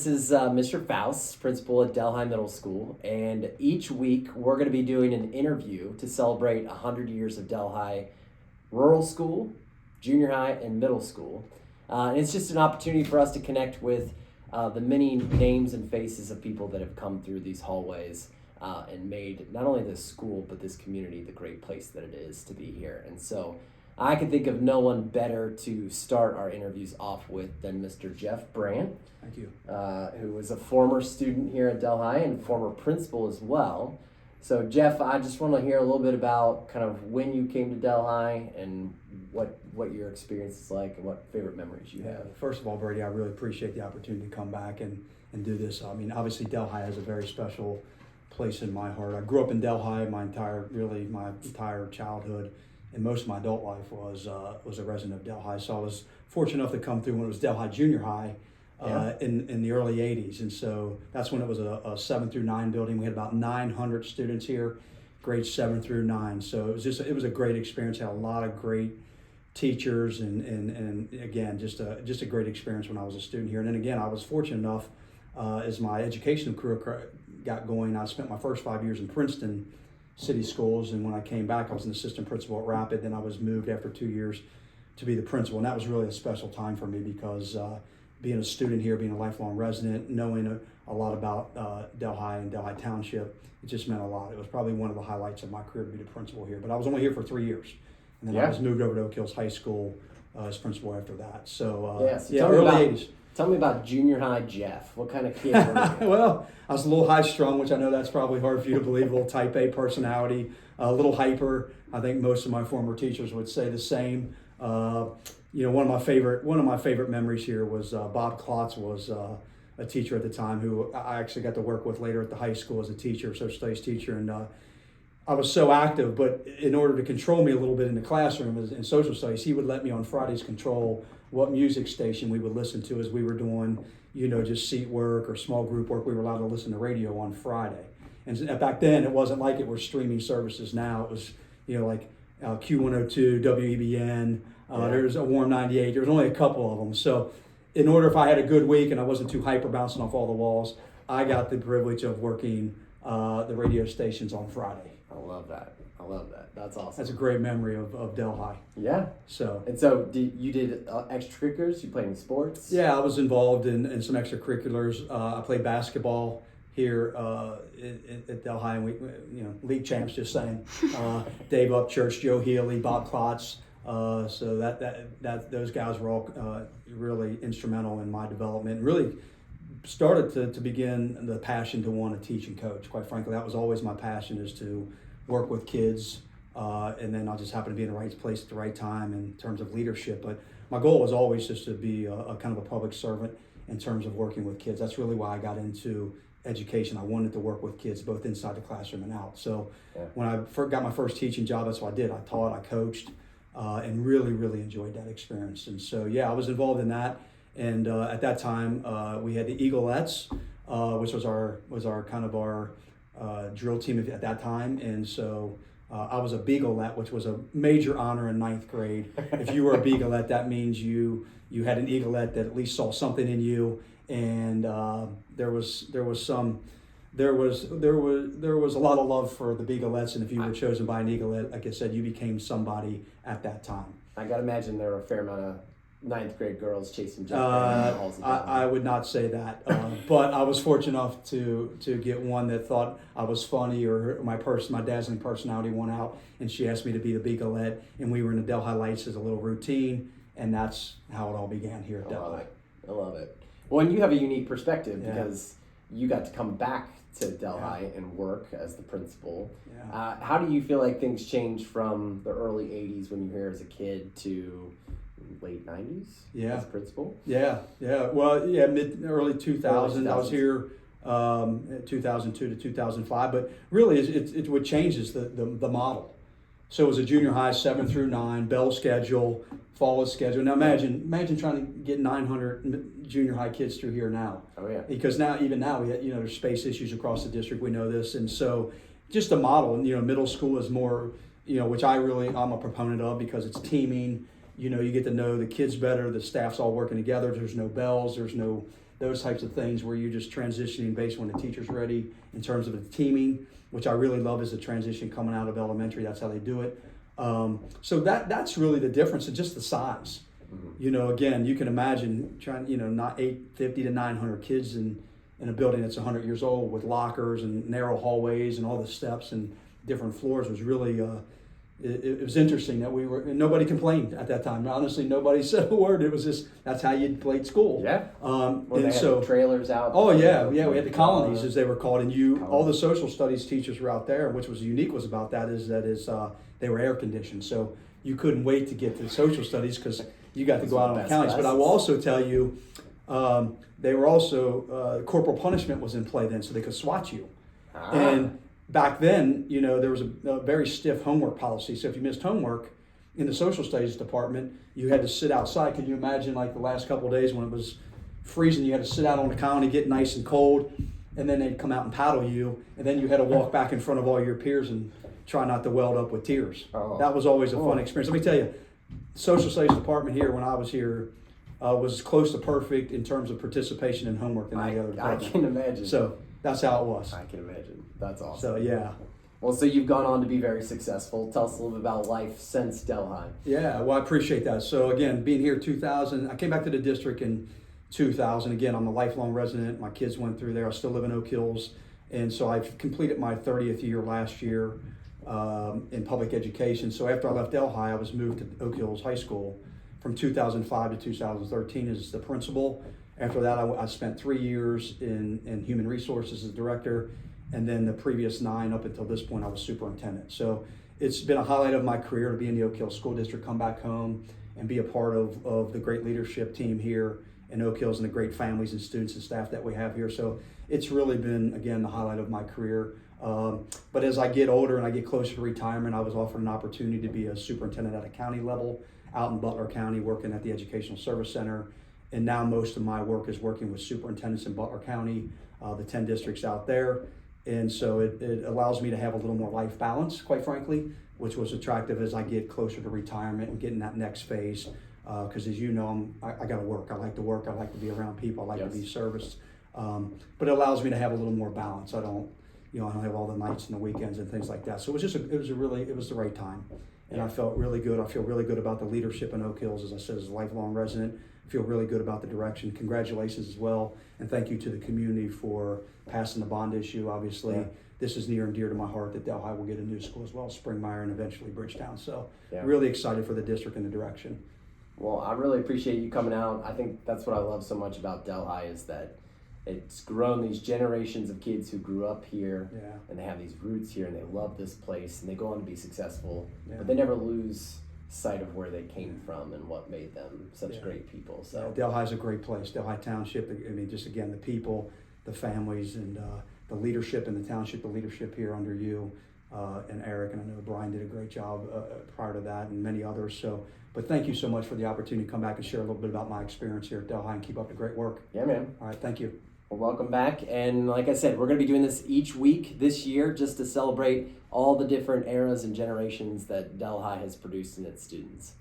This is Mr. Faust, principal at Delhi Middle School, and each week we're going to be doing an interview to celebrate 100 years of Delhi Rural School, Junior High, and Middle School. And it's just an opportunity for us to connect with the many names and faces of people that have come through these hallways and made not only this school but this community the great place that it is to be here. And so I can think of no one better to start our interviews off with than Mr. Jeff Brandt. Thank you. Who was a former student here at Delhi and former principal as well. So Jeff, I just want to hear a little bit about kind of when you came to Delhi and what your experience is like and what favorite memories you have. First of all, Brady, I really appreciate the opportunity to come back and do this. I mean, obviously Delhi has a very special place in my heart. I grew up in Delhi my entire childhood, and most of my adult life was a resident of Delhi. So I was fortunate enough to come through when it was Delhi Junior High in the early 80s. And so that's when it was a 7 through 9 building. We had about 900 students here, grades 7 through 9. So it was a great experience. Had a lot of great teachers and again, just a great experience when I was a student here. And then again, I was fortunate enough as my educational career got going, I spent my first 5 years in Princeton City Schools, and when I came back, I was an assistant principal at Rapid. Then I was moved after 2 years to be the principal, and that was really a special time for me because being a student here, being a lifelong resident, knowing a lot about Delhi and Delhi Township, it just meant a lot. It was probably one of the highlights of my career to be the principal here. But I was only here for 3 years, and then I was moved over to Oak Hills High School as principal after that. So early 80s. Tell me about junior high Jeff. What kind of kid were you? Well, I was a little high strung, which I know that's probably hard for you to believe. A little type A personality, a little hyper. I think most of my former teachers would say the same. One of my favorite memories here was Bob Klotz was a teacher at the time who I actually got to work with later at the high school as a teacher, social studies teacher, and I was so active. But in order to control me a little bit in the classroom in social studies, he would let me on Fridays control what music station we would listen to as we were doing, just seat work or small group work. We were allowed to listen to radio on Friday. And back then, it wasn't like it were streaming services now. It was, like Q102, WEBN, there was a Warm 98. There was only a couple of them. So in order, if I had a good week and I wasn't too hyper bouncing off all the walls, I got the privilege of working the radio stations on Friday. I love that. That's awesome. That's a great memory of Delhi. Yeah. So you did extracurriculars? You played in sports? Yeah, I was involved in some extracurriculars. I played basketball here at Delhi, and we league champs. Just saying, Dave Upchurch, Joe Healy, Bob Klotz. So that those guys were all really instrumental in my development. And really started to begin the passion to want to teach and coach. Quite frankly, that was always my passion, is to work with kids, and then I just happened to be in the right place at the right time in terms of leadership. But my goal was always just to be a kind of a public servant in terms of working with kids. That's really why I got into education. I wanted to work with kids both inside the classroom and out. So when I got my first teaching job, that's what I did. I taught, I coached, and really, really enjoyed that experience. And so, I was involved in that. And at that time, we had the Eaglettes, which was our kind of our drill team at that time. And so I was a Beagleette, which was a major honor in 9th grade. If you were a Beagleette, that means you had an Eagleette that at least saw something in you. And there was a lot of love for the Beaglettes. And if you were chosen by an Eagleette, like I said, you became somebody at that time. I gotta imagine there were a fair amount of 9th grade girls chasing Jeff. I would not say that, but I was fortunate enough to get one that thought I was funny, or my dazzling personality won out, and she asked me to be the Beagleette, and we were in the Delhi Lights as a little routine, and that's how it all began here at Delhi. I love it. Well, and you have a unique perspective because you got to come back to Delhi and work as the principal. Yeah. How do you feel like things changed from the early 80s when you were here as a kid to late 90s as principal? Early 2000. I was here 2002 to 2005, but really it what changes the model. So it was a junior high 7 through 9 bell schedule, fall schedule. Now imagine trying to get 900 junior high kids through here now. Oh yeah. Because even now we there's space issues across the district. We know this, and so just a model. And middle school is more which I'm a proponent of because it's teaming. You get to know the kids better. The staff's all working together. There's no bells. There's no those types of things where you're just transitioning based when the teacher's ready in terms of the teaming, which I really love is the transition coming out of elementary. That's how they do it. So that's really the difference, and just the size. You know, again, you can imagine trying, you know, not 850 to 900 kids in a building that's 100 years old with lockers and narrow hallways and all the steps and different floors was really, it was interesting that nobody complained at that time. Honestly, nobody said a word. It was just, that's how you played school. Yeah. And they so had trailers out. Oh yeah, we had the colonies as they were called, and all the social studies teachers were out there. Which was unique was about that is they were air conditioned, so you couldn't wait to get to social studies because you got to go out on the counties. But I will also tell you, they were also corporal punishment was in play then, so they could SWAT you. And back then, you know, there was a very stiff homework policy. So if you missed homework in the social studies department, you had to sit outside. Can you imagine, like the last couple of days when it was freezing, you had to sit out on the county, get nice and cold, and then they'd come out and paddle you, and then you had to walk back in front of all your peers and try not to weld up with tears. That was always a fun experience. Let me tell you, social studies department here when I was here was close to perfect in terms of participation in homework than any other department. I can imagine. So that's how it was. I can imagine. That's awesome. So yeah. Well, so you've gone on to be very successful. Tell us a little bit about life since Delhi. Yeah, well, I appreciate that. So again, being here 2000, I came back to the district in 2000. Again, I'm a lifelong resident. My kids went through there. I still live in Oak Hills. And so I've completed my 30th year last year in public education. So after I left Delhi, I was moved to Oak Hills High School from 2005 to 2013 as the principal. After that, I spent 3 years in human resources as director, and then the previous 9 up until this point, I was superintendent. So it's been a highlight of my career to be in the Oak Hills School District, come back home, and be a part of the great leadership team here in Oak Hills and the great families and students and staff that we have here. So it's really been, again, the highlight of my career. But as I get older and I get closer to retirement, I was offered an opportunity to be a superintendent at a county level out in Butler County, working at the Educational Service Center. And now most of my work is working with superintendents in Butler County, the 10 districts out there. And so it allows me to have a little more life balance, quite frankly, which was attractive as I get closer to retirement and getting that next phase. Because as you know, I got to work. I like to work. I like to be around people. I like to be serviced. But it allows me to have a little more balance. I don't have all the nights and the weekends and things like that. So it was the right time. And I felt really good. I feel really good about the leadership in Oak Hills, as I said, as a lifelong resident. I feel really good about the direction. Congratulations as well. And thank you to the community for passing the bond issue. Obviously, this is near and dear to my heart that Delhi will get a new school as well, Springmire and eventually Bridgetown. So really excited for the district and the direction. Well, I really appreciate you coming out. I think that's what I love so much about Delhi is that it's grown these generations of kids who grew up here and they have these roots here and they love this place and they go on to be successful, but they never lose sight of where they came from and what made them such great people. So Delhi's a great place. Delhi Township, I mean, just again, the people, the families, and the leadership in the township, the leadership here under you and Eric, and I know Brian did a great job prior to that and many others. So, but thank you so much for the opportunity to come back and share a little bit about my experience here at Delhi and keep up the great work. Yeah, man. All right, thank you. Well, welcome back. And like I said, we're going to be doing this each week this year just to celebrate all the different eras and generations that Delhi has produced in its students.